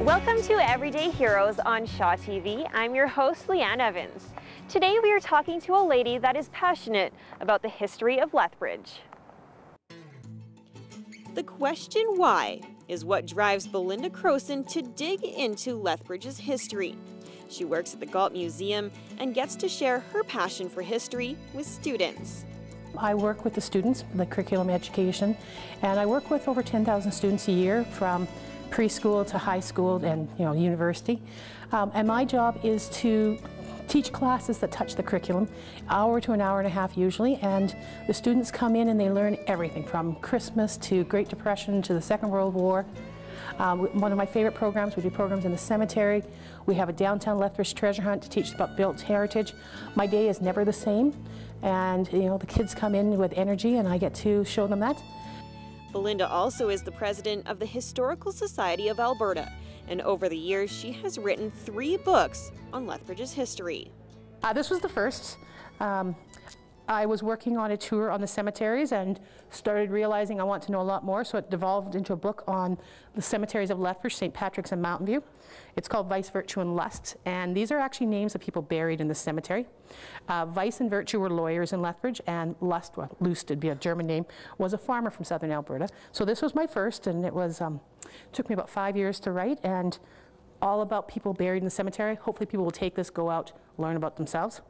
Welcome to Everyday Heroes on Shaw TV. I'm your host, Leanne Evans. Today we are talking to a lady that is passionate about the history of Lethbridge. The question why is what drives Belinda Crowson to dig into Lethbridge's history. She works at the Galt Museum and gets to share her passion for history with students. I work with the students, the curriculum education, and I work with over 10,000 students a year from preschool to high school and university. And my job is to teach classes that touch the curriculum, hour to an hour and a half usually, and the students come in and they learn everything from Christmas to Great Depression to the Second World War. One of my favorite programs, we do programs in the cemetery. We have a downtown Lethbridge treasure hunt to teach about built heritage. My day is never the same, and the kids come in with energy and I get to show them that. Belinda also is the president of the Historical Society of Alberta, and over the years she has written 3 books on Lethbridge's history. This was the first. I was working on a tour on the cemeteries and started realizing I want to know a lot more, so it devolved into a book on the cemeteries of Lethbridge, St. Patrick's and Mountain View. It's called Vice, Virtue and Lust, and these are actually names of people buried in the cemetery. Vice and Virtue were lawyers in Lethbridge, and Lust, well, Lust would be a German name, was a farmer from Southern Alberta. So this was my first, and it was took me about 5 years to write, and all about people buried in the cemetery. Hopefully people will take this, go out, learn about themselves.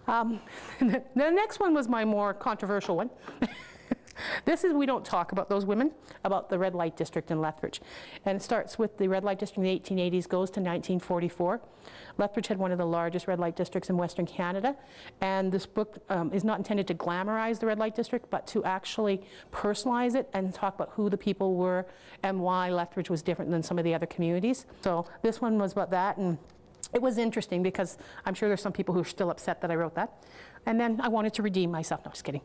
The next one was my more controversial one. This is, we don't talk about those women, about the red light district in Lethbridge. And it starts with the red light district in the 1880s, goes to 1944. Lethbridge had one of the largest red light districts in Western Canada. And this book is not intended to glamorize the red light district, but to actually personalize it and talk about who the people were and why Lethbridge was different than some of the other communities. So this one was about that. And it was interesting because I'm sure there's some people who are still upset that I wrote that. And then I wanted to redeem myself. No, just kidding.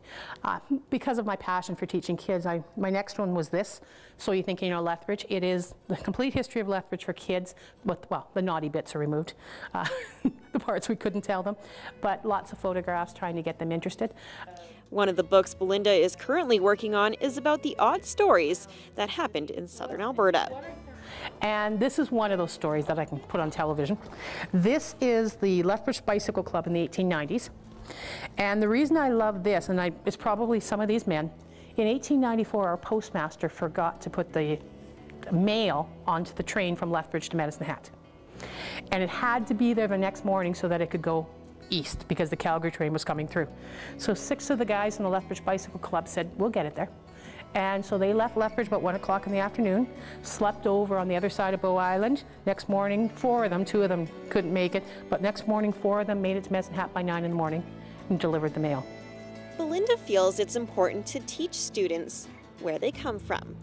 Because of my passion for teaching kids, my next one was this. So you think, Lethbridge, it is the complete history of Lethbridge for kids, but, well, the naughty bits are removed, the parts we couldn't tell them, but lots of photographs trying to get them interested. One of the books Belinda is currently working on is about the odd stories that happened in Southern Alberta. And this is one of those stories that I can put on television. This is the Lethbridge Bicycle Club in the 1890s. And the reason I love this, and it's probably some of these men, in 1894 our postmaster forgot to put the mail onto the train from Lethbridge to Medicine Hat. And it had to be there the next morning so that it could go east because the Calgary train was coming through. So 6 of the guys in the Lethbridge Bicycle Club said, we'll get it there. And so they left Lethbridge about 1 o'clock in the afternoon, slept over on the other side of Bow Island. Next morning, 4 of them, 2 of them couldn't make it, but next morning 4 of them made it to Medicine Hat by 9 in the morning and delivered the mail. Belinda feels it's important to teach students where they come from.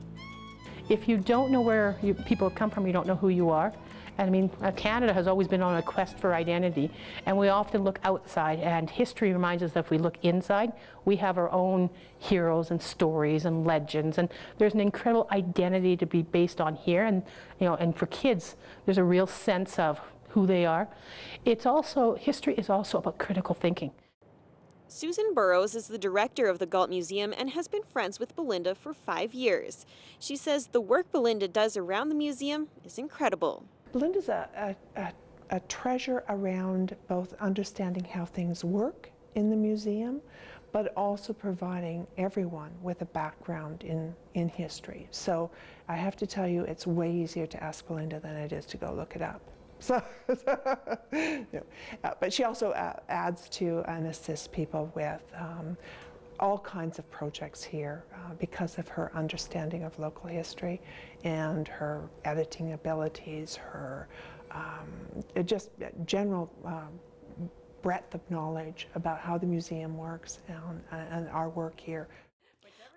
If you don't know where people have come from, you don't know who you are. And I mean, Canada has always been on a quest for identity, and we often look outside, and history reminds us that if we look inside, we have our own heroes and stories and legends, and there's an incredible identity to be based on here, and and for kids, there's a real sense of who they are. History is also about critical thinking. Susan Burrows is the director of the Galt Museum and has been friends with Belinda for 5 years. She says the work Belinda does around the museum is incredible. Belinda's a treasure around both understanding how things work in the museum, but also providing everyone with a background in history. So I have to tell you, it's way easier to ask Belinda than it is to go look it up. So, but she also adds to and assists people with all kinds of projects here because of her understanding of local history and her editing abilities, her just general breadth of knowledge about how the museum works and our work here.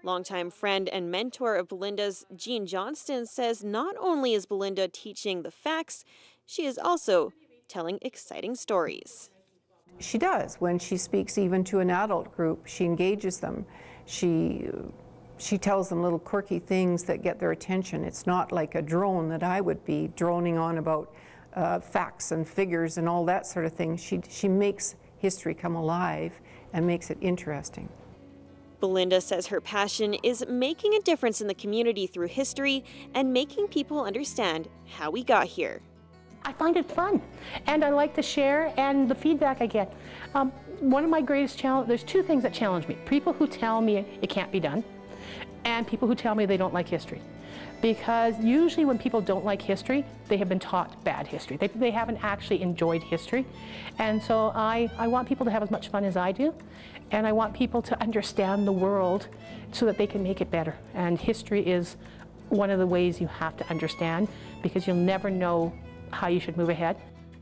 Longtime friend and mentor of Belinda's, Jean Johnston, says not only is Belinda teaching the facts, she is also telling exciting stories. She does. When she speaks even to an adult group, she engages them. She tells them little quirky things that get their attention. It's not like a drone that I would be droning on about facts and figures and all that sort of thing. She makes history come alive and makes it interesting. Belinda says her passion is making a difference in the community through history and making people understand how we got here. I find it fun, and I like to share and the feedback I get. One of my greatest challenges, there's two things that challenge me. People who tell me it can't be done, and people who tell me they don't like history. Because usually when people don't like history, they have been taught bad history. They haven't actually enjoyed history. And so I want people to have as much fun as I do, and I want people to understand the world so that they can make it better. And history is one of the ways you have to understand, because you'll never know how you should move ahead.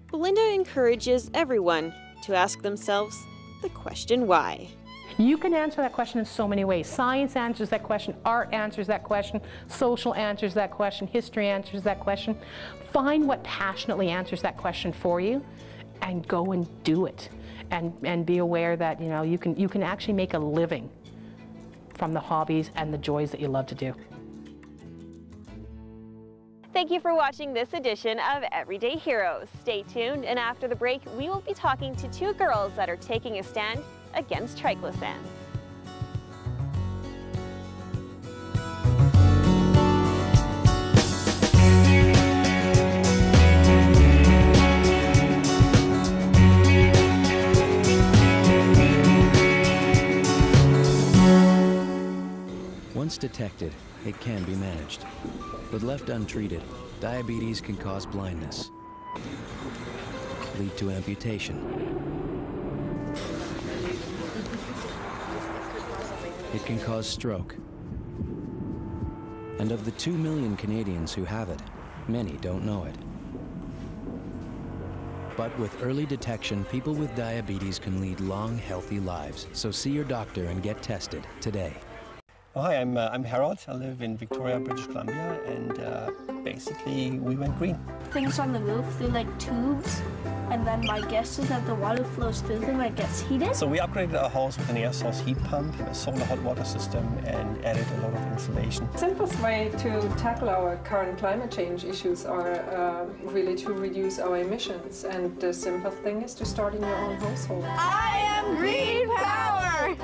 Belinda encourages everyone to ask themselves the question why. You can answer that question in so many ways. Science answers that question, art answers that question, social answers that question, history answers that question. Find what passionately answers that question for you and go and do it. And be aware that you can actually make a living from the hobbies and the joys that you love to do. Thank you for watching this edition of Everyday Heroes. Stay tuned, and after the break, we will be talking to two girls that are taking a stand against triclosan. Once detected, it can be managed. But left untreated, diabetes can cause blindness, lead to amputation. It can cause stroke. And of the 2 million Canadians who have it, many don't know it. But with early detection, people with diabetes can lead long, healthy lives. So see your doctor and get tested today. Oh, hi, I'm Harold. I live in Victoria, British Columbia, and basically we went green. Things on the roof, they're like tubes, and then my guess is that the water flows through them and it gets heated. So we upgraded our house with an air source heat pump, a solar hot water system, and added a lot of insulation. The simplest way to tackle our current climate change issues are really to reduce our emissions, and the simple thing is to start in your own household. I am green power!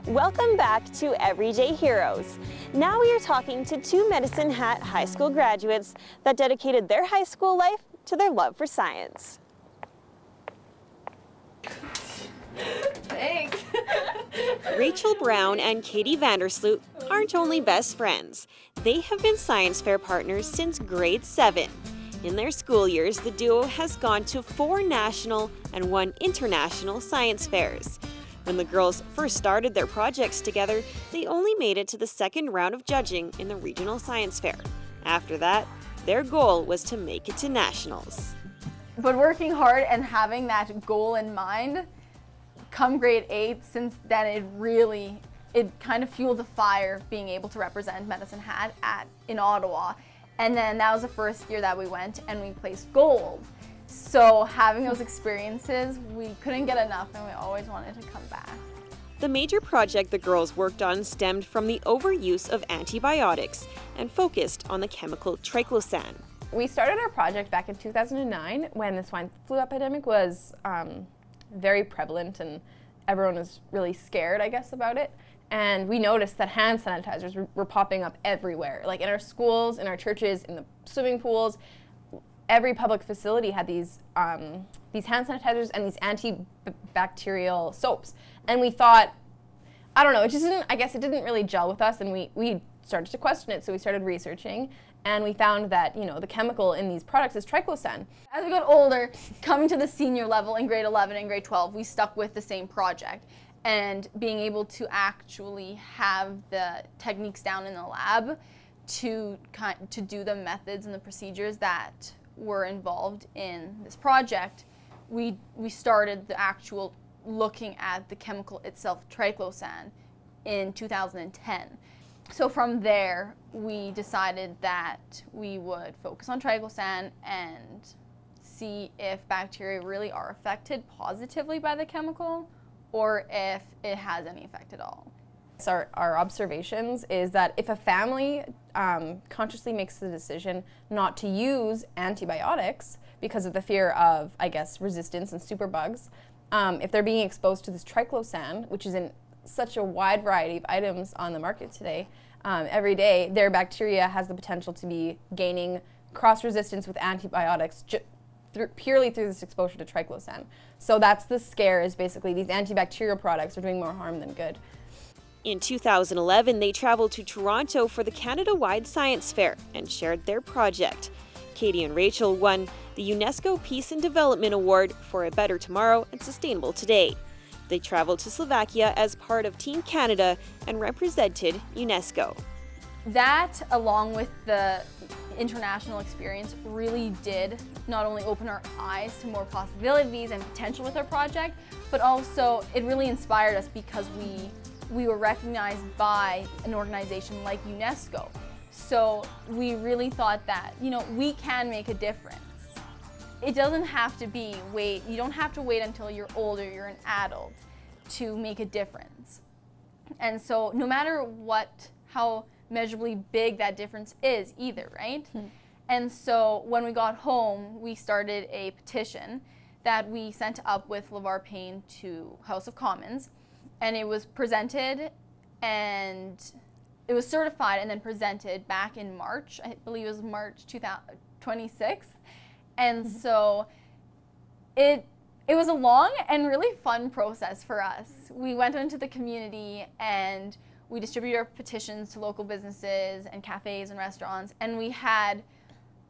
Welcome back to Everyday Heroes. Now we are talking to two Medicine Hat High School graduates that dedicated their high school life to their love for science. Thanks. Rachel Brown and Katie Vandersloot aren't only best friends. They have been science fair partners since grade 7. In their school years, the duo has gone to 4 national and 1 international science fairs. When the girls first started their projects together, they only made it to the 2nd round of judging in the regional science fair. After that, their goal was to make it to nationals. But working hard and having that goal in mind, come grade 8, since then it kind of fueled the fire being able to represent Medicine Hat in Ottawa. And then that was the first year that we went and we placed gold. So having those experiences, we couldn't get enough and we always wanted to come back. The major project the girls worked on stemmed from the overuse of antibiotics and focused on the chemical triclosan. We started our project back in 2009 when the swine flu epidemic was very prevalent and everyone was really scared, I guess, about it. And we noticed that hand sanitizers were popping up everywhere, like in our schools, in our churches, in the swimming pools. Every public facility had these hand sanitizers and these antibacterial soaps. And we thought, I don't know, it didn't really gel with us, and we started to question it, so we started researching, and we found that, the chemical in these products is triclosan. As we got older, coming to the senior level in grade 11 and grade 12, we stuck with the same project. And being able to actually have the techniques down in the lab to do the methods and the procedures that were involved in this project, we started the actual looking at the chemical itself, triclosan, in 2010. So from there, we decided that we would focus on triclosan and see if bacteria really are affected positively by the chemical or if it has any effect at all. findings, our observations, is that if a family consciously makes the decision not to use antibiotics because of the fear of, I guess, resistance and superbugs, if they're being exposed to this triclosan, which is in such a wide variety of items on the market today, every day, their bacteria has the potential to be gaining cross-resistance with antibiotics purely through this exposure to triclosan. So that's the scare, is basically these antibacterial products are doing more harm than good. In 2011, they traveled to Toronto for the Canada-wide Science Fair and shared their project. Katie and Rachel won the UNESCO Peace and Development Award for a Better Tomorrow and Sustainable Today. They traveled to Slovakia as part of Team Canada and represented UNESCO. That, along with the international experience, really did not only open our eyes to more possibilities and potential with our project, but also it really inspired us because we were recognized by an organization like UNESCO. So we really thought that, you know, we can make a difference. It doesn't have to be you don't have to wait until you're older, you're an adult to make a difference. And so no matter how measurably big that difference is either, right? And so when we got home, we started a petition that we sent up with LeVar Payne to House of Commons, and it was presented and it was certified and then presented back in March. I believe it was March 2026. And so it was a long and really fun process for us. We went into the community and we distributed our petitions to local businesses and cafes and restaurants, and we had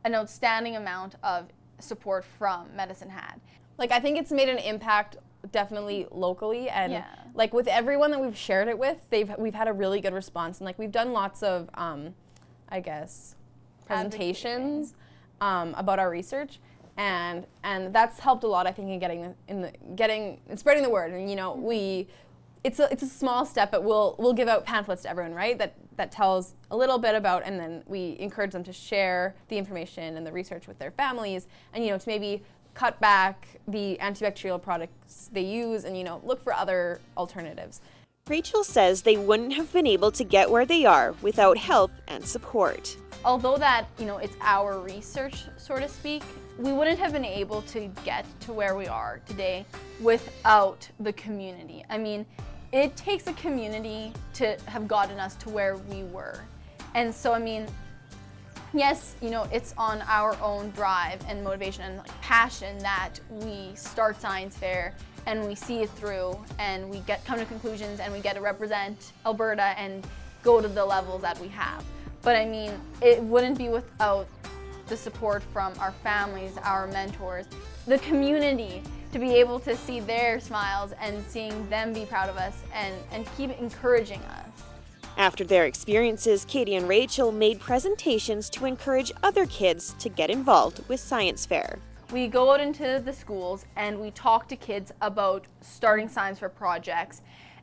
an outstanding amount of support from Medicine Hat. Like, I think it's made an impact definitely locally, and like with everyone that we've shared it with, we've had a really good response, and like we've done lots of I guess presentations about our research, and that's helped a lot, I think, in spreading the word. And you know, it's a small step, but we'll give out pamphlets to everyone, right? That tells a little bit about, and then we encourage them to share the information and the research with their families, and you know, to maybe cut back the antibacterial products they use, and you know, look for other alternatives. Rachel says they wouldn't have been able to get where they are without help and support. Although that, you know, it's our research, so to speak, we wouldn't have been able to get to where we are today without the community. I mean, it takes a community to have gotten us to where we were. And so, I mean, yes, you know, it's on our own drive and motivation and like passion that we start Science Fair and we see it through and we come to conclusions and we get to represent Alberta and go to the levels that we have. But I mean, it wouldn't be without the support from our families, our mentors, the community, to be able to see their smiles and seeing them be proud of us and keep encouraging us. After their experiences, Katie and Rachel made presentations to encourage other kids to get involved with Science Fair. We go out into the schools and we talk to kids about starting Science Fair projects.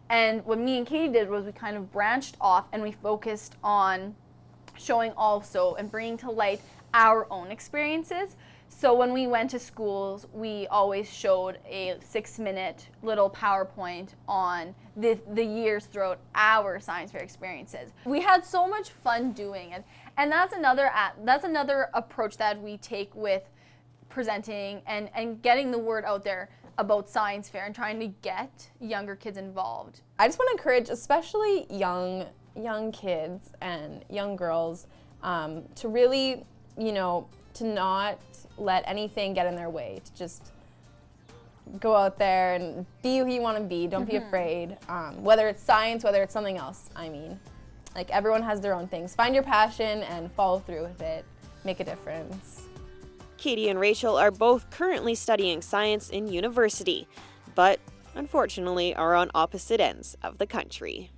And what me and Katie did was we kind of branched off and we focused on showing also and bringing to light our own experiences. So when we went to schools, we always showed a 6-minute little PowerPoint on the years throughout our Science Fair experiences. We had so much fun doing it, and that's another approach that we take with presenting and getting the word out there about Science Fair and trying to get younger kids involved. I just want to encourage, especially young kids and young girls, to really, you know, to not let anything get in their way, to just go out there and be who you want to be. Don't be afraid, whether it's science, whether it's something else. I mean, like, everyone has their own things. Find your passion and follow through with it. Make a difference. Katie and Rachel are both currently studying science in university, but unfortunately are on opposite ends of the country.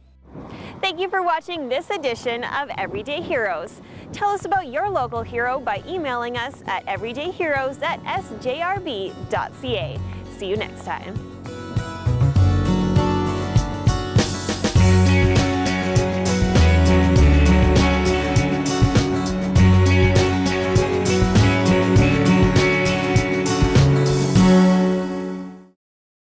Thank you for watching this edition of Everyday Heroes. Tell us about your local hero by emailing us at everydayheroes@sjrb.ca. See you next time.